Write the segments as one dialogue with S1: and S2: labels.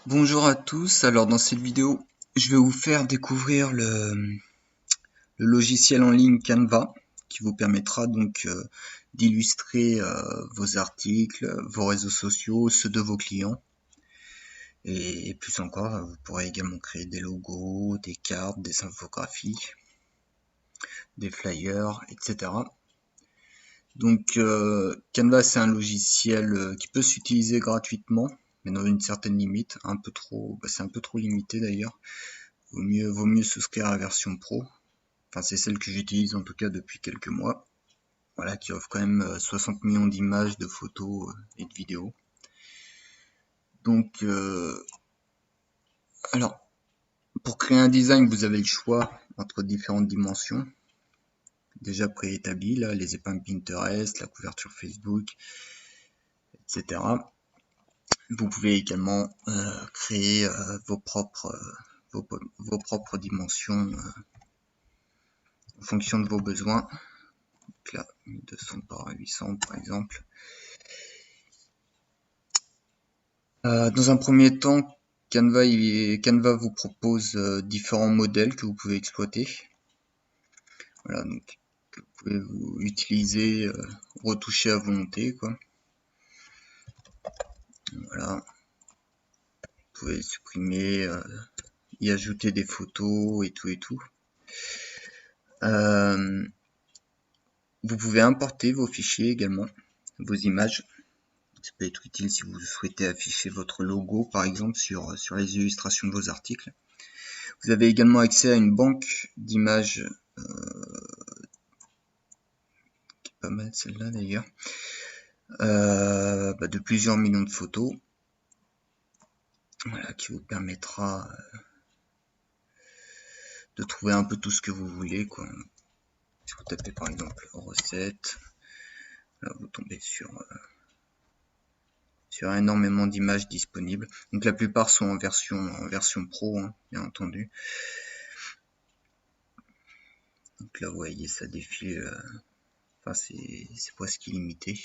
S1: Bonjour à tous, alors dans cette vidéo je vais vous faire découvrir le logiciel en ligne Canva qui vous permettra donc d'illustrer vos articles, vos réseaux sociaux, ceux de vos clients et plus encore vous pourrez également créer des logos, des cartes, des infographies, des flyers, etc. Donc Canva c'est un logiciel qui peut s'utiliser gratuitement mais dans une certaine limite, un peu trop, c'est un peu trop limité d'ailleurs. Vaut mieux souscrire à la version pro. Enfin, c'est celle que j'utilise en tout cas depuis quelques mois. Voilà, qui offre quand même 60 millions d'images, de photos et de vidéos. Donc, alors, pour créer un design, vous avez le choix entre différentes dimensions déjà préétablies, là, les épingles Pinterest, la couverture Facebook, etc. Vous pouvez également créer vos propres dimensions en fonction de vos besoins. Donc là, 1200 par 800 par exemple. Dans un premier temps, Canva vous propose différents modèles que vous pouvez exploiter. Voilà, donc que vous pouvez vous utiliser, retoucher à volonté, quoi. Voilà, vous pouvez supprimer, y ajouter des photos et tout et tout. Vous pouvez importer vos fichiers également, vos images. Ça peut être utile si vous souhaitez afficher votre logo, par exemple, sur les illustrations de vos articles. Vous avez également accès à une banque d'images, qui est pas mal celle-là d'ailleurs, de plusieurs millions de photos. Voilà, qui vous permettra de trouver un peu tout ce que vous voulez, quoi. Si vous tapez par exemple recettes, là vous tombez sur énormément d'images disponibles. Donc la plupart sont en version pro, hein, bien entendu. Donc là vous voyez ça défile, enfin c'est presque illimité.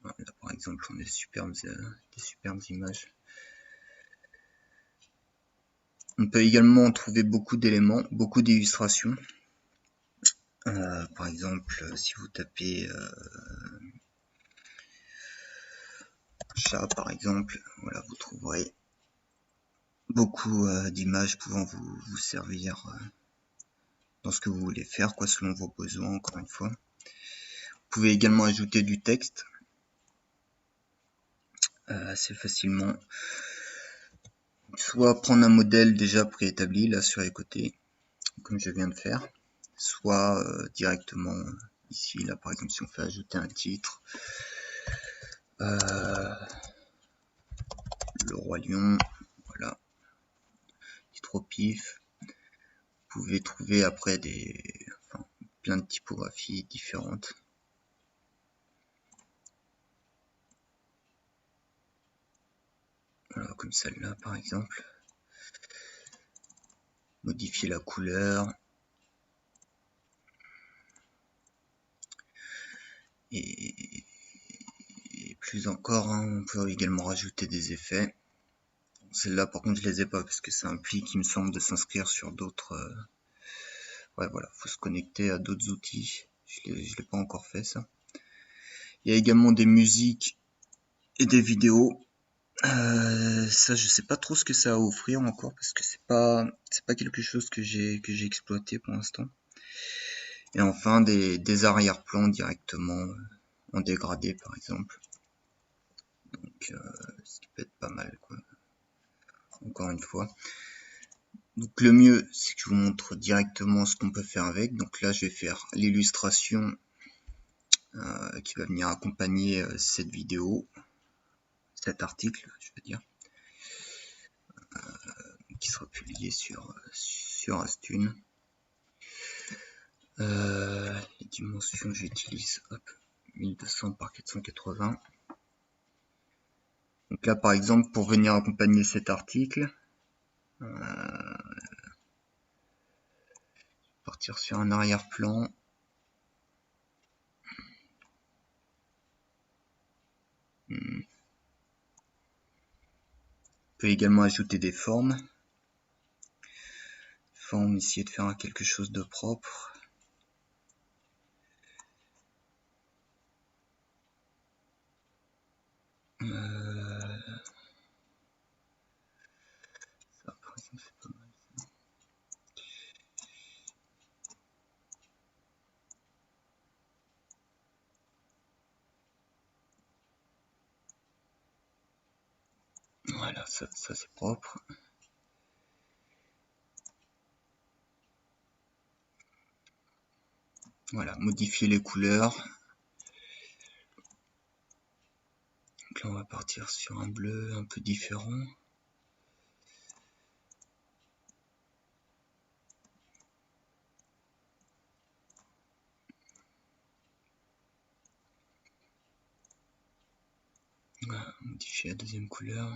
S1: Là par exemple on a des superbes images. On peut également trouver beaucoup d'éléments, beaucoup d'illustrations. Par exemple, si vous tapez chat par exemple, voilà, vous trouverez beaucoup d'images pouvant vous servir dans ce que vous voulez faire, quoi, selon vos besoins, encore une fois. Vous pouvez également ajouter du texte assez facilement. Soit prendre un modèle déjà préétabli là sur les côtés, comme je viens de faire, soit directement ici, là par exemple si on fait ajouter un titre, le roi lion, voilà, titre au pif. Vous pouvez trouver après plein de typographies différentes. Voilà, comme celle-là par exemple. Modifier la couleur. Et plus encore, hein, on peut également rajouter des effets. Celle-là par contre je les ai pas parce que ça implique, il me semble, de s'inscrire sur d'autres... Ouais voilà, faut se connecter à d'autres outils. Je l'ai pas encore fait ça. Il y a également des musiques et des vidéos. Ça je sais pas trop ce que ça a à offrir encore parce que c'est pas quelque chose que j'ai exploité pour l'instant. Et enfin des arrière-plans directement en dégradé par exemple. Donc ce qui peut être pas mal, quoi. Encore une fois. Donc le mieux c'est que je vous montre directement ce qu'on peut faire avec. Donc là je vais faire l'illustration qui va venir accompagner cette vidéo, cet article je veux dire, qui sera publié sur Astune. Les dimensions j'utilise 1200 par 480. Donc là par exemple pour venir accompagner cet article, partir sur un arrière-plan. peut également ajouter des formes. Essayer de faire quelque chose de propre. Ça, par exemple, c'est pas mal. Voilà, ça c'est propre. Voilà, modifier les couleurs. Donc là, on va partir sur un bleu un peu différent. Voilà, modifier la deuxième couleur.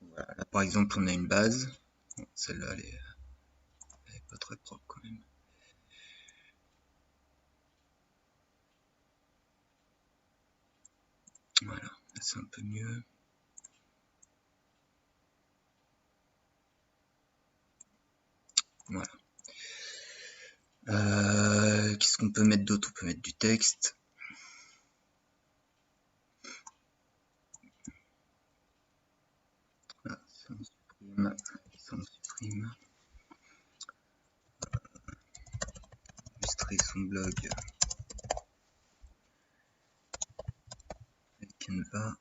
S1: Voilà, là par exemple, on a une base. Bon, celle-là, elle est pas très propre quand même. Voilà, là c'est un peu mieux. Voilà. Qu'est-ce qu'on peut mettre d'autre? On peut mettre du texte. Voilà, ça on supprime. Ça on supprime. Illustrer son blog avec Canva.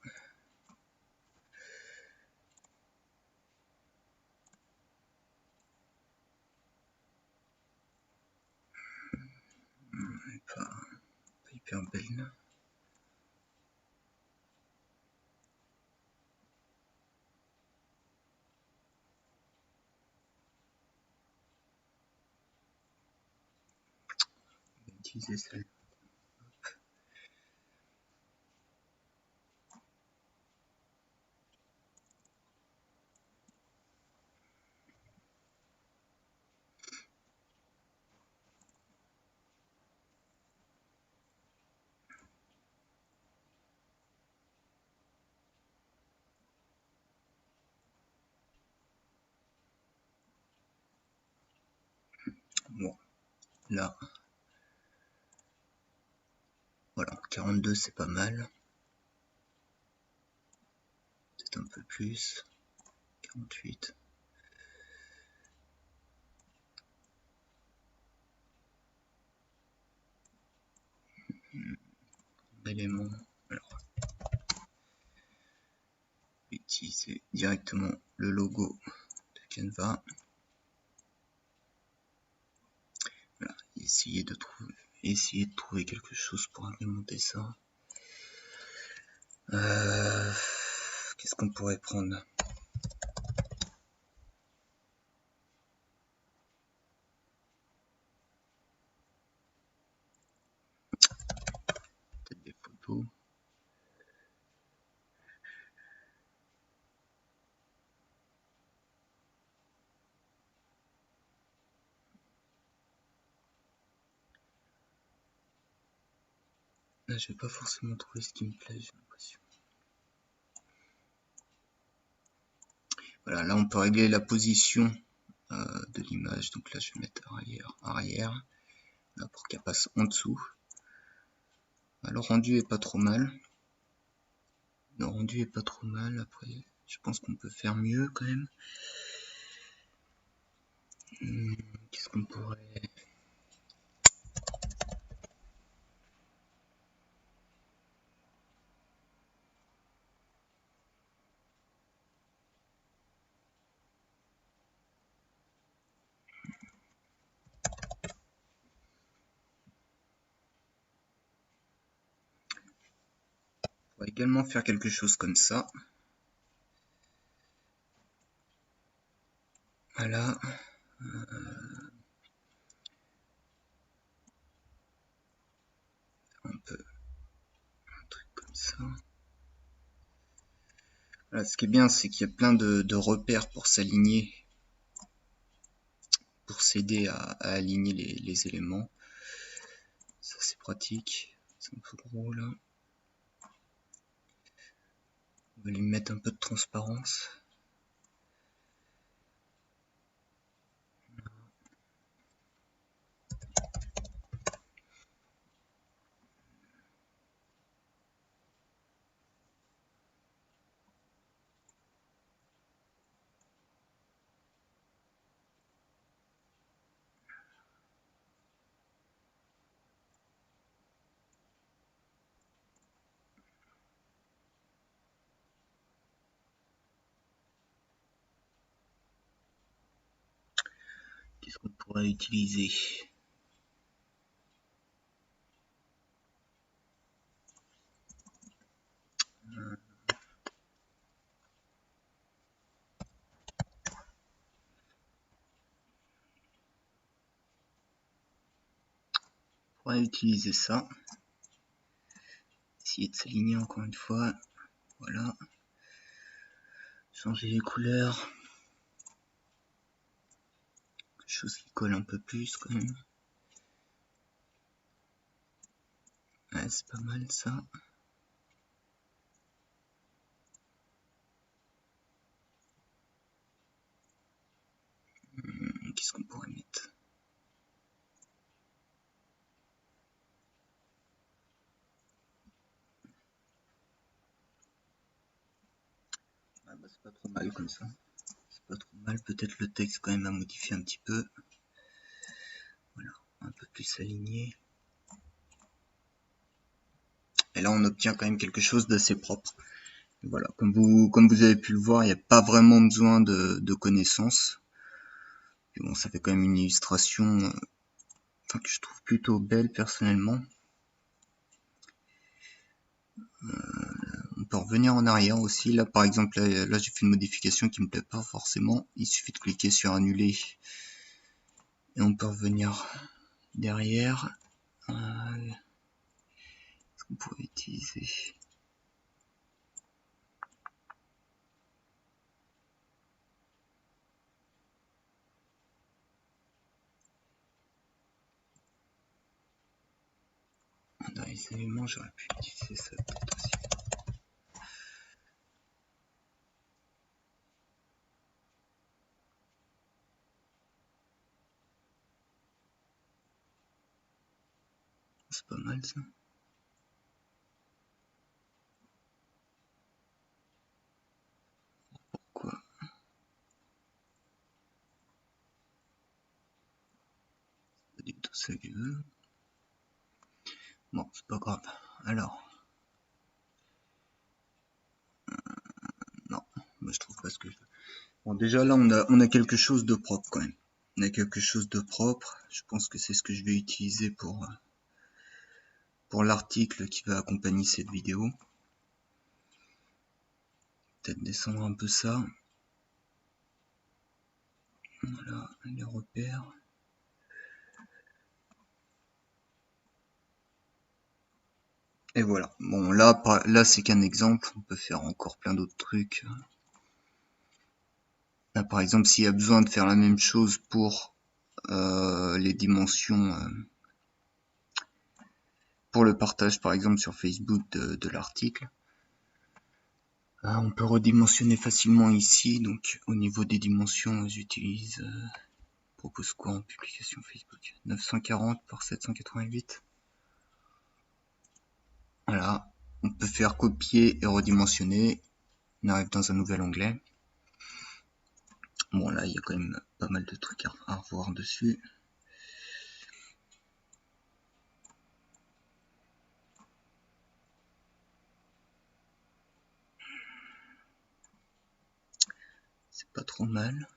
S1: Elle est pas hyper belle. On va utiliser celle. Bon, là, voilà, 42 c'est pas mal. Peut-être un peu plus. 48. Élément. Alors, utiliser directement le logo de Canva. Voilà, essayer de trouver quelque chose pour implémenter ça. Qu'est-ce qu'on pourrait prendre? Peut-être des photos. Là, je vais pas forcément trouver ce qui me plaît, j'ai l'impression. Voilà, là on peut régler la position de l'image. Donc là, je vais mettre arrière, là, pour qu'elle passe en dessous. Le rendu est pas trop mal. Le rendu est pas trop mal. Après, je pense qu'on peut faire mieux quand même. Qu'est-ce qu'on pourrait... On va également faire quelque chose comme ça. Voilà. Un truc comme ça. Voilà, ce qui est bien, c'est qu'il y a plein de repères pour s'aligner, pour s'aider à aligner les éléments. Ça, c'est pratique. C'est un peu gros là. On va lui mettre un peu de transparence. Qu'est-ce qu'on pourrait utiliser? On pourrait utiliser ça. Essayer de s'aligner encore une fois. Voilà. Changer les couleurs. Quelque chose qui colle un peu plus quand même. Ouais, c'est pas mal ça. Qu'est-ce qu'on pourrait mettre? Ah bah, c'est pas trop mal comme ça. C'est pas trop mal. Peut-être le texte quand même à modifier un petit peu. Voilà, un peu plus aligné. Et là on obtient quand même quelque chose d'assez propre. Voilà, comme vous avez pu le voir, il n'y a pas vraiment besoin de connaissances. Et bon, ça fait quand même une illustration que je trouve plutôt belle personnellement. On peut revenir en arrière aussi. Là par exemple, là j'ai fait une modification qui me plaît pas forcément. Il suffit de cliquer sur annuler et on peut revenir derrière. Est-ce qu'on pourrait utiliser? Dans les éléments, j'aurais pu utiliser ça peut-être aussi. C'est pas mal ça. Pourquoi? Pas du tout ça que je veux. Bon, c'est pas grave. Alors, non, moi je trouve pas ce que je veux. Bon, déjà là, on a quelque chose de propre quand même. On a quelque chose de propre. Je pense que c'est ce que je vais utiliser pour l'article qui va accompagner cette vidéo. Peut-être descendre un peu ça. Voilà, les repères. Et voilà. Bon, là c'est qu'un exemple. On peut faire encore plein d'autres trucs. Là, par exemple, s'il y a besoin de faire la même chose pour les dimensions, pour le partage par exemple sur Facebook de l'article, on peut redimensionner facilement ici. Donc au niveau des dimensions, j'utilise propose quoi en publication Facebook? 940 par 788. Voilà, on peut faire copier et redimensionner. On arrive dans un nouvel onglet. Bon là il y a quand même pas mal de trucs à revoir dessus. C'est pas trop mal.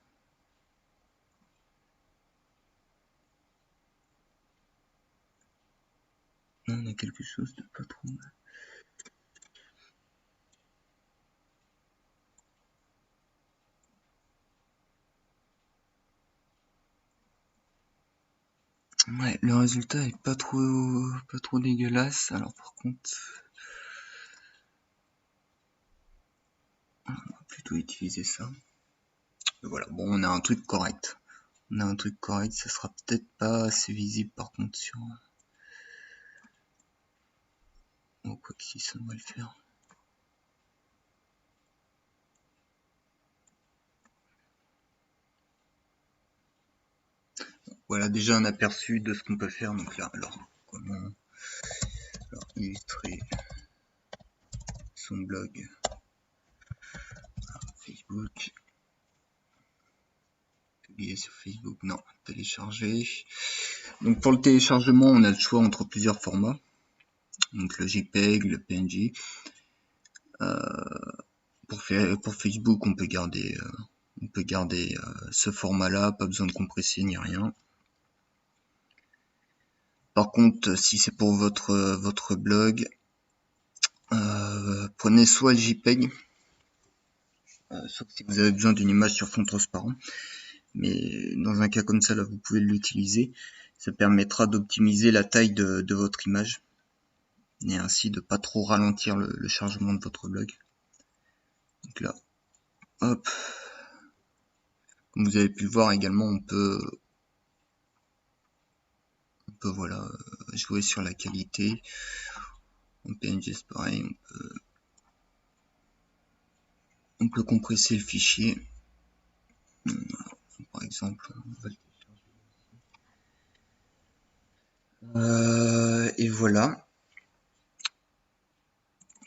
S1: Là, on a quelque chose de pas trop mal. Ouais, le résultat est pas trop dégueulasse. Alors par contre, on va plutôt utiliser ça. Et voilà, bon, on a un truc correct. On a un truc correct, ça sera peut-être pas assez visible par contre sur Oh, quoi que si, ça devrait le faire. Voilà déjà un aperçu de ce qu'on peut faire. Donc là, alors, comment illustrer son blog Facebook. Publier sur Facebook, non, télécharger. Donc pour le téléchargement, on a le choix entre plusieurs formats. Donc le JPEG, le PNG. Pour Facebook, on peut garder ce format-là, pas besoin de compresser ni rien. Par contre, si c'est pour votre blog, prenez soit le JPEG, sauf si vous avez besoin d'une image sur fond transparent. Mais dans un cas comme ça, là, vous pouvez l'utiliser. Ça permettra d'optimiser la taille de votre image et ainsi de pas trop ralentir le chargement de votre blog. Donc là, hop. Comme vous avez pu le voir également, on peut voilà, jouer sur la qualité. En PNG c'est pareil, on peut compresser le fichier. Par exemple, et voilà.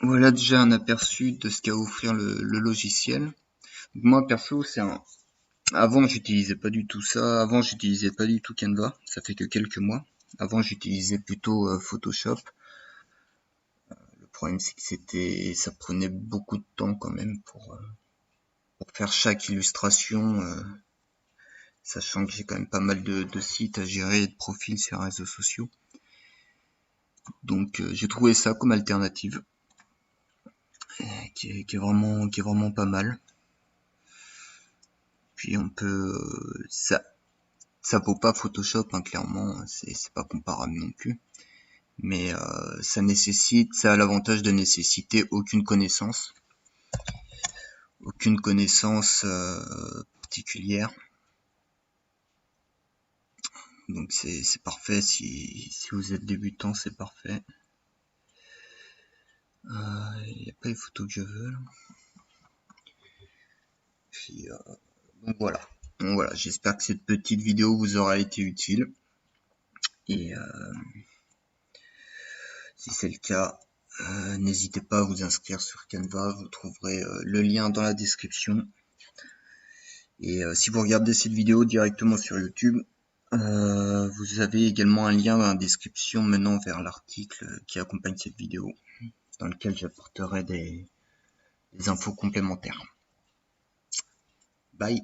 S1: Voilà déjà un aperçu de ce qu'a à offrir le logiciel. Donc moi perso, avant j'utilisais pas du tout ça. Avant j'utilisais pas du tout Canva. Ça fait que quelques mois. Avant j'utilisais plutôt Photoshop. Le problème c'est que ça prenait beaucoup de temps quand même pour faire chaque illustration. Sachant que j'ai quand même pas mal de sites à gérer et de profils sur les réseaux sociaux. Donc j'ai trouvé ça comme alternative qui est vraiment pas mal. Puis on peut ça vaut pas Photoshop hein, clairement, c'est pas comparable non plus. Mais ça a l'avantage de nécessiter aucune connaissance particulière. Donc c'est parfait si vous êtes débutant, c'est parfait. Il n'y a pas les photos que je veux. Puis, donc voilà, j'espère que cette petite vidéo vous aura été utile. Et si c'est le cas, n'hésitez pas à vous inscrire sur Canva, vous trouverez le lien dans la description. Et si vous regardez cette vidéo directement sur YouTube, vous avez également un lien dans la description menant vers l'article qui accompagne cette vidéo, dans lequel j'apporterai des infos complémentaires. Bye.